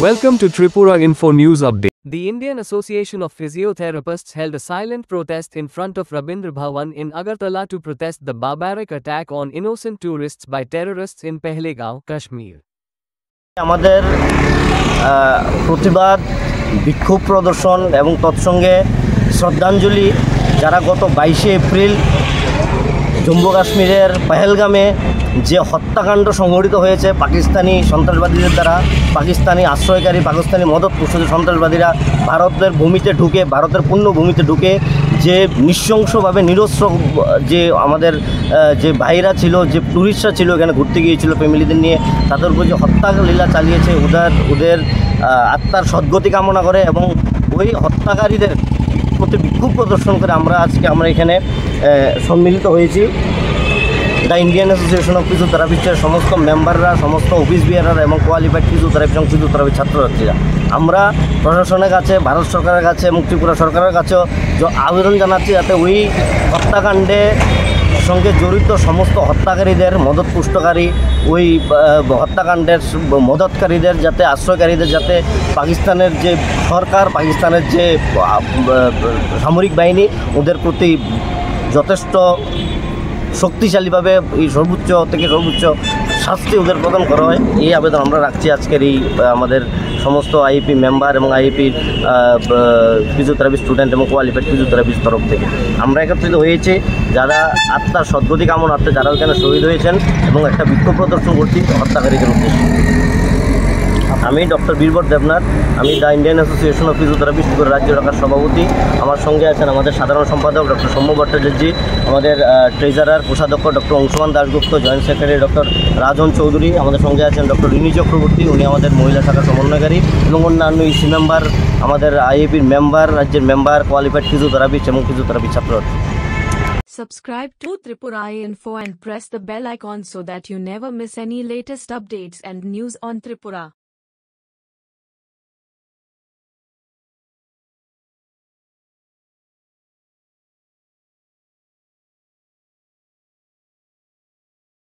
Welcome to Tripura Info News Update. The Indian Association of Physiotherapists held a silent protest in front of Rabindra Bhavan in Agartala to protest the barbaric attack on innocent tourists by terrorists in Pahalgam, Kashmir. আমাদের প্রতিবাদ বিক্ষোভ প্রদর্শন এবং তৎসঙ্গে শ্রদ্ধাঞ্জলি যারা গত 22শে April Jammu কাশ্মীরের পহেলগামে যে হত্যাকাণ্ড সংঘটিত হয়েছে পাকিস্তানি সন্ত্রাসবাদীদের দ্বারা, পাকিস্তানি আশ্রয়কারী পাকিস্তানি মদতপুষ্ট সন্ত্রাসবাদীরা ভারতের ভূমিতে ঢুকে, ভারতের পূর্ণ ভূমিতে ঢুকে যে নৃশংসভাবে নিরস্ত্র যে আমাদের যে ভাইরা ছিল, যে টুরিস্টরা ছিল, এখানে ঘুরতে গিয়েছিল ফ্যামিলিদের নিয়ে, তাদের উপর যে হত্যালীলা চালিয়েছে, ওদের আত্মার সদ্গতি কামনা করে এবং ওই হত্যাকারীদের প্রতি বিক্ষোভ প্রদর্শন করে আমরা এখানে সম্মিলিত হয়েছি। দ্য ইন্ডিয়ান অ্যাসোসিয়েশন অফ ফিজিওথেরাপিস্টের সমস্ত মেম্বাররা, সমস্ত অফিস বিয়াররা এবং কোয়ালিফাইড ফিজিওথেরাপি এবং ফিজিওথেরাপি ছাত্রছাত্রীরা আমরা প্রশাসনের কাছে, ভারত সরকারের কাছে এবং ত্রিপুরা সরকারের কাছেও আবেদন জানাচ্ছি যাতে ওই হত্যাকাণ্ডে সঙ্গে জড়িত সমস্ত হত্যাকারীদের, মদতপুষ্টকারী, ওই হত্যাকাণ্ডের মদতকারীদের, যাতে আশ্রয়কারীদের, যাতে পাকিস্তানের যে সরকার, পাকিস্তানের যে সামরিক বাহিনী, ওদের প্রতি যথেষ্ট শক্তিশালীভাবে এই সর্বোচ্চ থেকে সর্বোচ্চ শাস্তি ওদের প্রদান করা হয়, এই আবেদন আমরা রাখছি আজকের এই আমাদের সমস্ত আইপি মেম্বার এবং আইপির ফিজিওথেরাপি স্টুডেন্ট এবং কোয়ালিফাইড ফিজিওথেরাপির তরফ থেকে আমরা একত্রিত হয়েছি যারা আত্মার সদ্গতি কামনার্থে যারা ওইখানে শহীদ হয়েছেন এবং একটা বিক্ষোভ প্রদর্শন করছি হত্যাকারীদের উদ্দেশ্যে। আমি ডক্টর বীরবর দেবনাথ, আমি the Indian association of physiotherapist Tripura রাজ্য শাখার সভাপতি। আমার সঙ্গে আছেন আমাদের সাধারণ সম্পাদক ডক্টর সৌম্য ভট্টাচার্যী, আমাদের ট্রেজারার কোষাধ্যক্ষ doctor Anshuman Dasgupta, joint secretary doctor Rajan Chowdhury, আমাদের সঙ্গে আছেন ডক্টর রিনি চক্রবর্তী, উনি আমাদের মহিলা শাখার সমন্বয়কারী, এবং অন্যান্য ইসি মেম্বার, আমাদের আইএপির মেম্বার, রাজ্যের মেম্বার, কোয়ালিফাইড ফিজিওথেরাপিস্ট এবং ফিজিওথেরাপি ছাত্রছাত্রী। Subscribe to Tripura Info and press the bell icon so that you never miss any latest updates and news on Tripura.